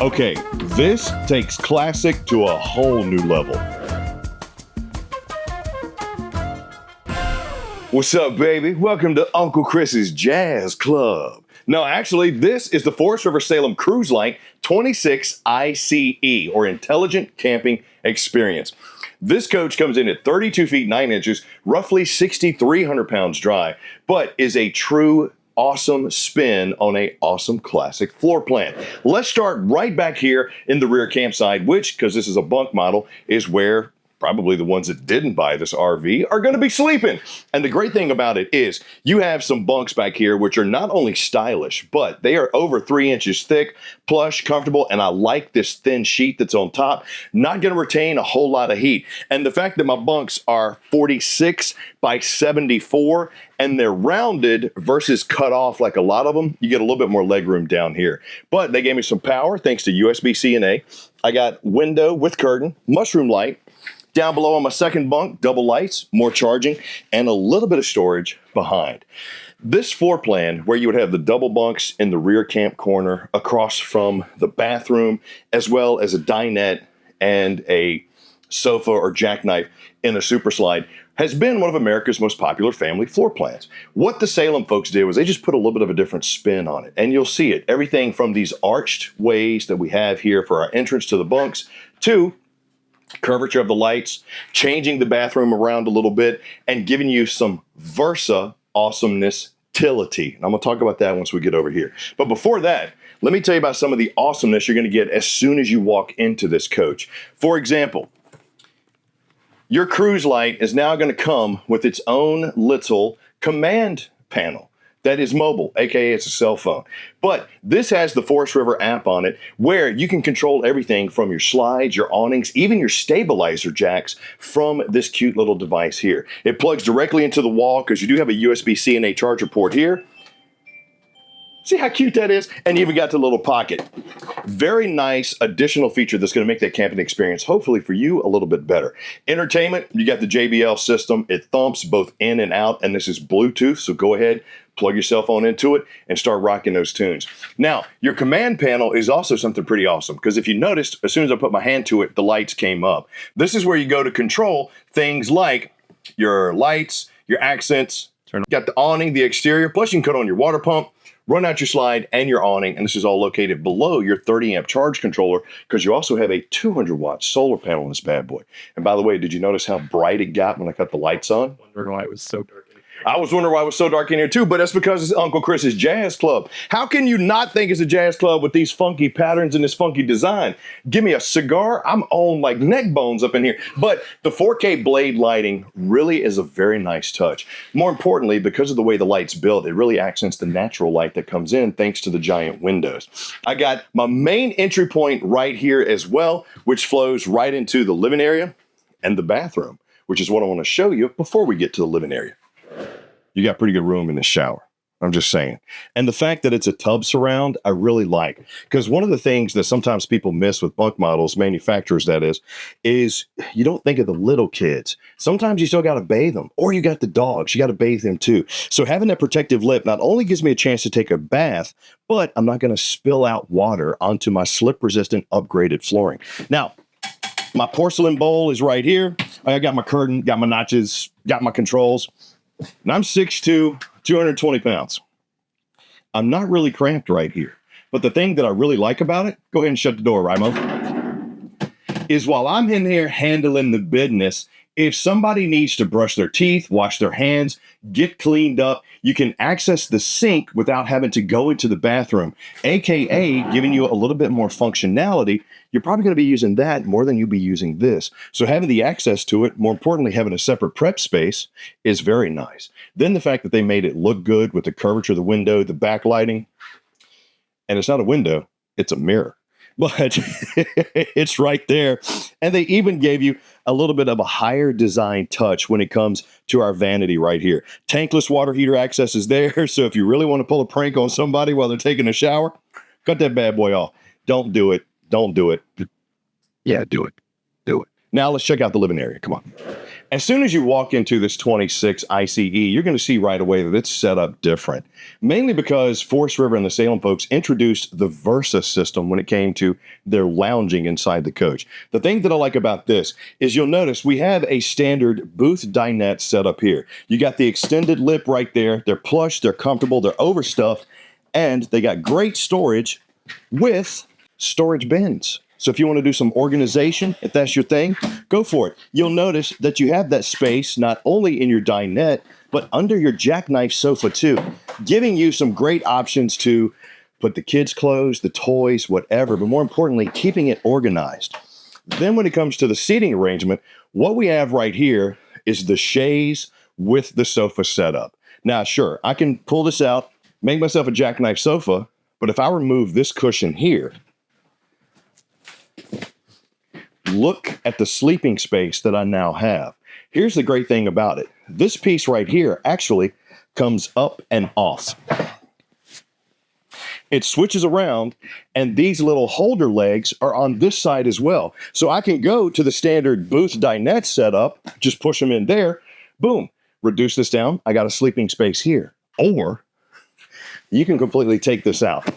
Okay, this takes classic to a whole new level. What's up, baby? Welcome to Uncle Chris's Jazz Club. No, actually, this is the Forest River Salem Cruise Lite 26ICE, or Intelligent Camping Experience. This coach comes in at 32 feet 9 inches, roughly 6,300 pounds dry, but is a true awesome spin on a awesome classic floor plan. Let's start right back here in the rear campsite, which, because this is a bunk model, is where probably the ones that didn't buy this RV are going to be sleeping. And the great thing about it is you have some bunks back here which are not only stylish, but they are over 3 inches thick, plush, comfortable, and I like this thin sheet that's on top. Not going to retain a whole lot of heat. And the fact that my bunks are 46 by 74 and they're rounded versus cut off like a lot of them, you get a little bit more leg room down here. But they gave me some power thanks to USB-C and A. I got window with curtain, mushroom light. Down below on my second bunk, double lights, more charging, and a little bit of storage behind. This floor plan, where you would have the double bunks in the rear camp corner across from the bathroom, as well as a dinette and a sofa or jackknife in a super slide, has been one of America's most popular family floor plans. What the Salem folks did was they just put a little bit of a different spin on it, and you'll see it. Everything from these arched ways that we have here for our entrance to the bunks to curvature of the lights, changing the bathroom around a little bit, and giving you some Versa awesomeness utility. And I'm going to talk about that once we get over here. But before that, let me tell you about some of the awesomeness you're going to get as soon as you walk into this coach. For example, your cruise light is now going to come with its own little command panel that is mobile, aka it's a cell phone. But this has the Forest River app on it where you can control everything from your slides, your awnings, even your stabilizer jacks from this cute little device here. It plugs directly into the wall because you do have a USB-C and A charger port here. See how cute that is? And you even got the little pocket. Very nice additional feature that's going to make that camping experience, hopefully for you, a little bit better. Entertainment, you got the JBL system. It thumps both in and out, and this is Bluetooth, so go ahead, plug your cell phone into it, and start rocking those tunes. Now, your command panel is also something pretty awesome, because if you noticed, as soon as I put my hand to it, the lights came up. This is where you go to control things like your lights, your accents, got the awning, the exterior, plus you can cut on your water pump, run out your slide and your awning, and this is all located below your 30 amp charge controller because you also have a 200 watt solar panel in this bad boy. And by the way, did you notice how bright it got when I cut the lights on? Wondering why it was so dark. I was wondering why it was so dark in here too, but that's because it's Uncle Chris's Jazz Club. How can you not think it's a jazz club with these funky patterns and this funky design? Give me a cigar, I'm on like neck bones up in here. But the 4K blade lighting really is a very nice touch. More importantly, because of the way the light's built, it really accents the natural light that comes in thanks to the giant windows. I got my main entry point right here as well, which flows right into the living area and the bathroom, which is what I want to show you before we get to the living area. You got pretty good room in the shower. I'm just saying. And the fact that it's a tub surround, I really like. Because one of the things that sometimes people miss with bunk models, manufacturers that is you don't think of the little kids. Sometimes you still got to bathe them. Or you got the dogs. You got to bathe them too. So having that protective lip not only gives me a chance to take a bath, but I'm not going to spill out water onto my slip-resistant upgraded flooring. Now, my porcelain bowl is right here. I got my curtain, got my notches, got my controls. And I'm 6'2", 220 pounds. I'm not really cramped right here. But the thing that I really like about it, go ahead and shut the door, Rimo, is while I'm in here handling the business, if somebody needs to brush their teeth, wash their hands, get cleaned up, you can access the sink without having to go into the bathroom, aka giving you a little bit more functionality. You're probably going to be using that more than you'll be using this. So having the access to it, more importantly, having a separate prep space is very nice. Then the fact that they made it look good with the curvature of the window, the backlighting, and it's not a window, it's a mirror. But it's right there. And they even gave you a little bit of a higher design touch when it comes to our vanity right here. Tankless water heater access is there. So if you really want to pull a prank on somebody while they're taking a shower, cut that bad boy off. Don't do it. Don't do it. Yeah, do it. Do it. Now let's check out the living area. Come on. As soon as you walk into this 26 ICE, you're going to see right away that it's set up different, mainly because Forest River and the Salem folks introduced the Versa system when it came to their lounging inside the coach. The thing that I like about this is you'll notice we have a standard booth dinette set up here. You got the extended lip right there. They're plush, they're comfortable, they're overstuffed, and they got great storage with storage bins. So if you want to do some organization, if that's your thing, go for it. You'll notice that you have that space not only in your dinette, but under your jackknife sofa too, giving you some great options to put the kids' clothes, the toys, whatever, but more importantly, keeping it organized. Then when it comes to the seating arrangement, what we have right here is the chaise with the sofa setup. Now, sure, I can pull this out, make myself a jackknife sofa, but if I remove this cushion here, look at the sleeping space that I now have. Here's the great thing about it. This piece right here actually comes up and off. It switches around, and these little holder legs are on this side as well. So I can go to the standard booth dinette setup, just push them in there, boom, reduce this down. I got a sleeping space here. Or you can completely take this out.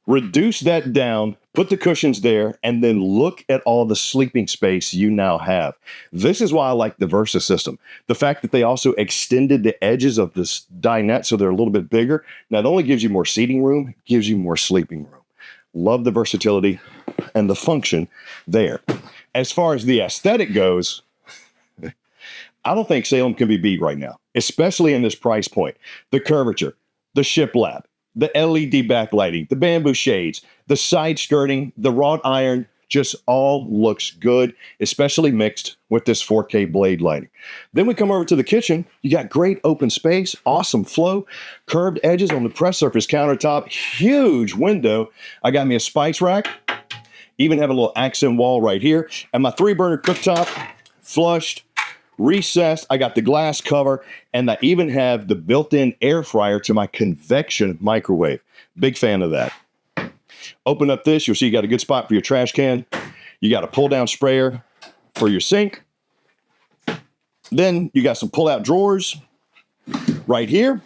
Reduce that down, put the cushions there, and then look at all the sleeping space you now have. This is why I like the Versa system. The fact that they also extended the edges of this dinette so they're a little bit bigger, not only gives you more seating room, gives you more sleeping room. Love the versatility and the function there. As far as the aesthetic goes, I don't think Salem can be beat right now, especially in this price point. The curvature, the shiplap, the LED backlighting, the bamboo shades, the side skirting, the wrought iron, just all looks good, especially mixed with this 4K blade lighting. Then we come over to the kitchen. You got great open space, awesome flow, curved edges on the press surface countertop, huge window. I got me a spice rack, even have a little accent wall right here, and my 3-burner cooktop, flushed, recessed. I got the glass cover, and I even have the built-in air fryer to my convection microwave. Big fan of that. Open up this, you'll see you got a good spot for your trash can. You got a pull-down sprayer for your sink. Then you got some pull-out drawers right here,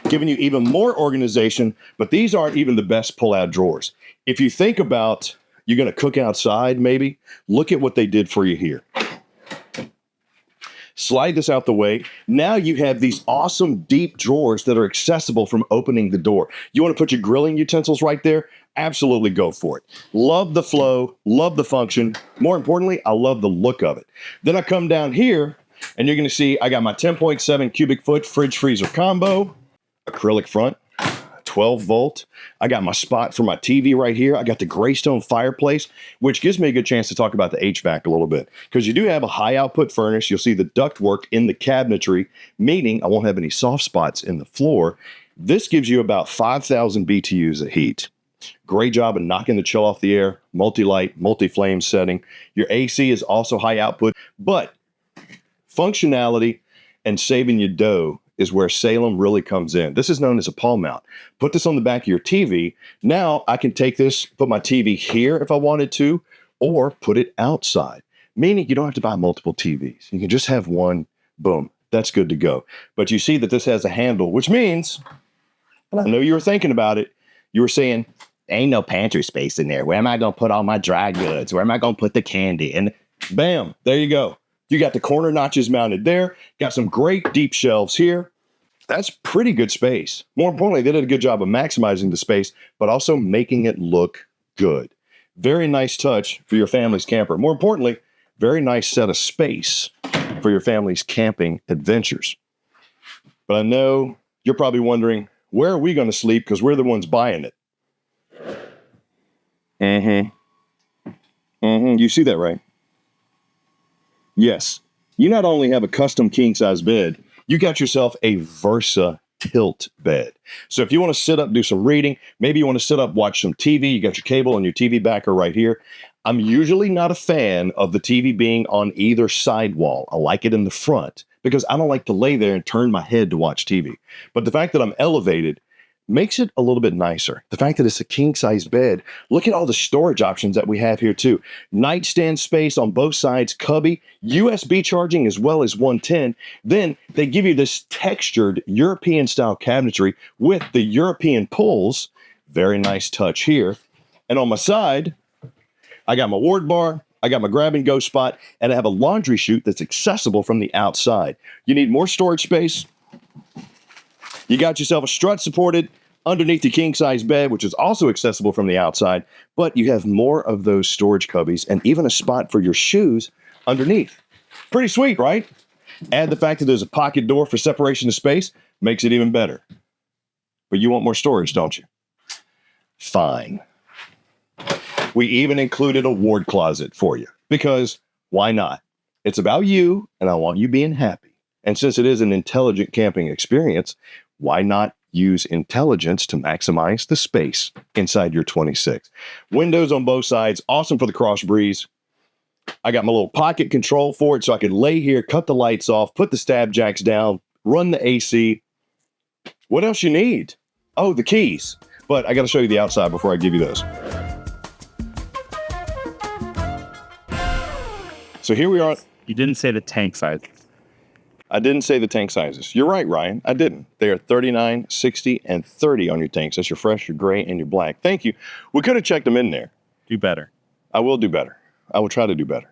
giving you even more organization, but these aren't even the best pull-out drawers. If you think about you're going to cook outside maybe, look at what they did for you here. Slide this out the way. Now you have these awesome deep drawers that are accessible from opening the door. You want to put your grilling utensils right there? Absolutely go for it. Love the flow, love the function. More importantly, I love the look of it. Then I come down here and you're going to see I got my 10.7 cubic foot fridge freezer combo, acrylic front, 12 volt. I got my spot for my TV right here. I got the Greystone fireplace, which gives me a good chance to talk about the HVAC a little bit, because you do have a high output furnace. You'll see the ductwork in the cabinetry, meaning I won't have any soft spots in the floor. This gives you about 5,000 BTUs of heat. Great job of knocking the chill off the air, multi-light, multi-flame setting. Your AC is also high output, but functionality and saving you dough is where Salem really comes in. This is known as a palm mount. Put this on the back of your TV. Now I can take this, put my TV here if I wanted to, or put it outside, meaning you don't have to buy multiple TVs. You can just have one, boom, that's good to go. But you see that this has a handle, which means, and I know you were thinking about it, you were saying, ain't no pantry space in there. Where am I going to put all my dry goods? Where am I going to put the candy? And bam, there you go. You got the corner notches mounted there. Got some great deep shelves here. That's pretty good space. More importantly, they did a good job of maximizing the space, but also making it look good. Very nice touch for your family's camper. More importantly, very nice set of space for your family's camping adventures. But I know you're probably wondering, where are we going to sleep? Because we're the ones buying it. You see that, right? Yes. You not only have a custom king-size bed, you got yourself a Versa tilt bed. So if you want to sit up, do some reading, maybe you want to sit up, watch some TV, you got your cable and your TV backer right here. I'm usually not a fan of the TV being on either side wall. I like it in the front because I don't like to lay there and turn my head to watch TV. But the fact that I'm elevated makes it a little bit nicer. The fact that it's a king size bed, look at all the storage options that we have here too. Nightstand space on both sides, cubby, USB charging as well as 110. Then they give you this textured European style cabinetry with the European pulls. Very nice touch here. And on my side, I got my ward bar, I got my grab and go spot, and I have a laundry chute that's accessible from the outside. You need more storage space. You got yourself a strut supported underneath the king size bed, which is also accessible from the outside, but you have more of those storage cubbies and even a spot for your shoes underneath. Pretty sweet, right? Add the fact that there's a pocket door for separation of space, makes it even better. But you want more storage, don't you? Fine. We even included a ward closet for you because why not? It's about you and I want you being happy. And since it is an intelligent camping experience, why not use intelligence to maximize the space inside your 26? Windows on both sides, awesome for the cross breeze. I got my little pocket control for it so I can lay here, cut the lights off, put the stab jacks down, run the AC. What else you need? Oh, the keys. But I got to show you the outside before I give you those. So here we are. You didn't say the tank size. I didn't say the tank sizes. You're right, Ryan. I didn't. They are 39, 60, and 30 on your tanks. That's your fresh, your gray, and your black. Thank you. We could have checked them in there. Do better. I will do better. I will try to do better.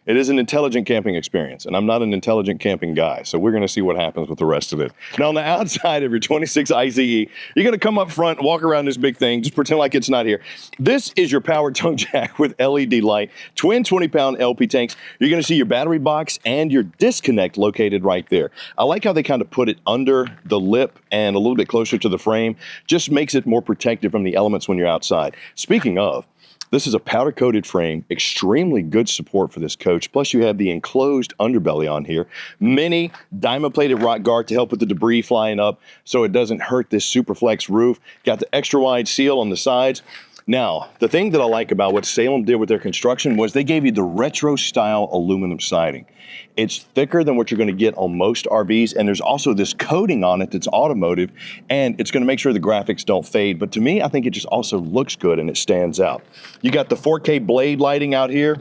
It is an intelligent camping experience, and I'm not an intelligent camping guy, so we're going to see what happens with the rest of it. Now, on the outside of your 26ICE, you're going to come up front, walk around this big thing, just pretend like it's not here. This is your power tongue jack with LED light, twin 20-pound LP tanks. You're going to see your battery box and your disconnect located right there. I like how they kind of put it under the lip and a little bit closer to the frame. Just makes it more protected from the elements when you're outside. Speaking of, this is a powder-coated frame, extremely good support for this coach. Plus, you have the enclosed underbelly on here. Mini diamond-plated rock guard to help with the debris flying up so it doesn't hurt this Superflex roof. Got the extra-wide seal on the sides. Now, the thing that I like about what Salem did with their construction was they gave you the retro-style aluminum siding. It's thicker than what you're going to get on most RVs, and there's also this coating on it that's automotive, and it's going to make sure the graphics don't fade. But to me, I think it just also looks good and it stands out. You got the 4K blade lighting out here.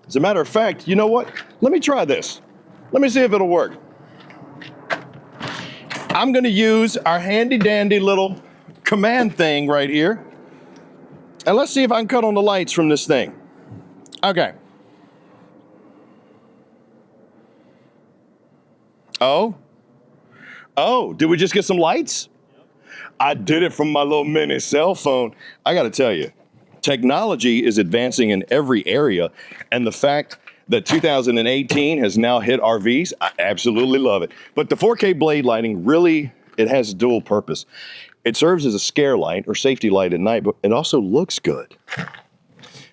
As a matter of fact, you know what? Let me try this. Let me see if it'll work. I'm going to use our handy-dandy little command thing right here. And let's see if I can cut on the lights from this thing. Okay. Oh, did we just get some lights? I did it from my little mini cell phone. I got to tell you, technology is advancing in every area. And the fact that 2018 has now hit RVs, I absolutely love it. But the 4K blade lighting really, it has dual purpose. It serves as a scare light or safety light at night, but it also looks good.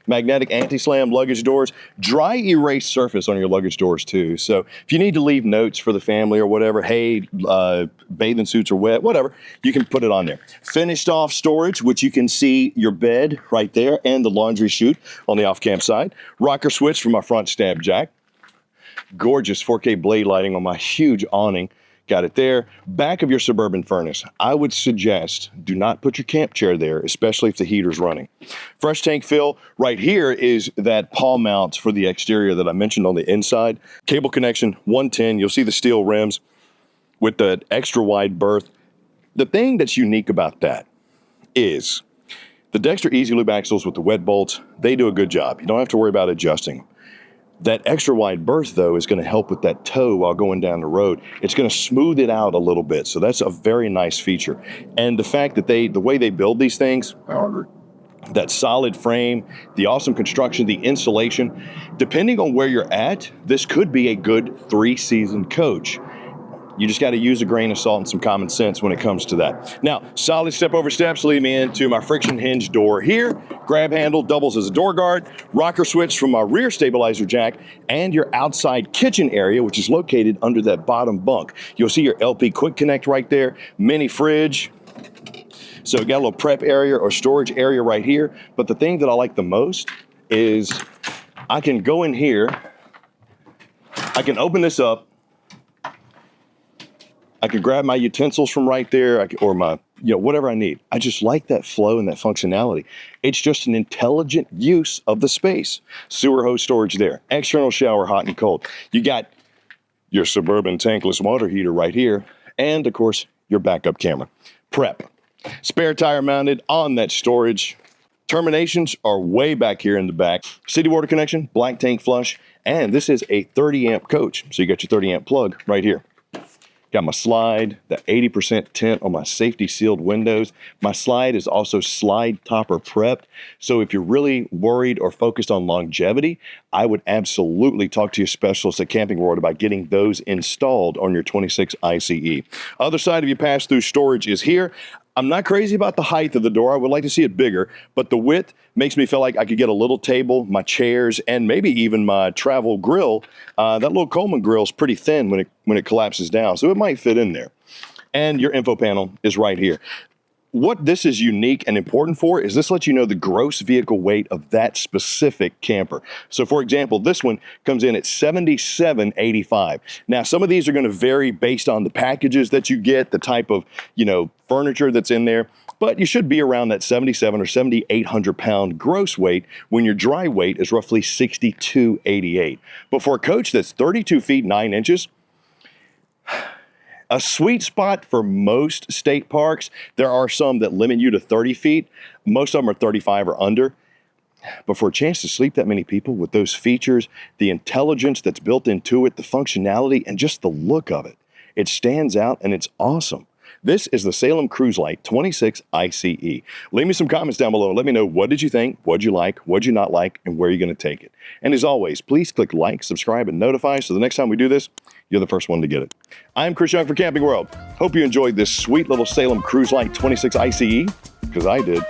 Magnetic anti-slam luggage doors, dry erase surface on your luggage doors too. So if you need to leave notes for the family or whatever, hey, bathing suits are wet, whatever, you can put it on there. Finished off storage, which you can see your bed right there and the laundry chute on the off-camp side. Rocker switch for my front stab jack. Gorgeous 4K blade lighting on my huge awning. Got it there. Back of your Suburban furnace. I would suggest do not put your camp chair there, especially if the heater's running. Fresh tank fill. Right here is that paw mount for the exterior that I mentioned on the inside. Cable connection, 110. You'll see the steel rims with the extra wide berth. The thing that's unique about that is the Dexter Easy Lube axles with the wet bolts. They do a good job. You don't have to worry about adjusting. That extra wide berth, though, is going to help with that toe while going down the road. It's going to smooth it out a little bit. So that's a very nice feature. And the fact that the way they build these things, that solid frame, the awesome construction, the insulation, depending on where you're at, this could be a good 3-season coach. You just got to use a grain of salt and some common sense when it comes to that. Now, solid step over steps lead me into my friction hinge door here. Grab handle doubles as a door guard. Rocker switch from my rear stabilizer jack and your outside kitchen area, which is located under that bottom bunk. You'll see your LP quick connect right there. Mini fridge. So got a little prep area or storage area right here. But the thing that I like the most is I can go in here. I can open this up. I could grab my utensils from right there, or my whatever I need. I just like that flow and that functionality. It's just an intelligent use of the space. Sewer hose storage there, external shower, hot and cold. You got your Suburban tankless water heater right here, and of course, your backup camera. Prep. Spare tire mounted on that storage. Terminations are way back here in the back. City water connection, black tank flush, and this is a 30 amp coach. So you got your 30 amp plug right here. Got my slide, the 80% tint on my safety sealed windows. My slide is also slide topper prepped. So if you're really worried or focused on longevity, I would absolutely talk to your specialist at Camping World about getting those installed on your 26 ICE. Other side of your pass-through storage is here. I'm not crazy about the height of the door. I would like to see it bigger, but the width makes me feel like I could get a little table, my chairs, and maybe even my travel grill. That little Coleman grill is pretty thin when it collapses down, so it might fit in there. And your info panel is right here. What this is unique and important for is this lets you know the gross vehicle weight of that specific camper. So for example, this one comes in at 7785. Now, some of these are going to vary based on the packages that you get, the type of, furniture that's in there, but you should be around that 77 or 7,800 pound gross weight when your dry weight is roughly 6288. But for a coach that's 32 feet 9 inches, a sweet spot for most state parks. There are some that limit you to 30 feet. Most of them are 35 or under. But for a chance to sleep that many people with those features, the intelligence that's built into it, the functionality, and just the look of it, it stands out and it's awesome. This is the Salem Cruise Lite 26 ICE. Leave me some comments down below. Let me know, what did you think? What'd you like? What'd you not like? And where are you going to take it? And as always, please click like, subscribe, and notify so the next time we do this, you're the first one to get it. I'm Chris Young for Camping World. Hope you enjoyed this sweet little Salem Cruise Lite 26 ICE, because I did.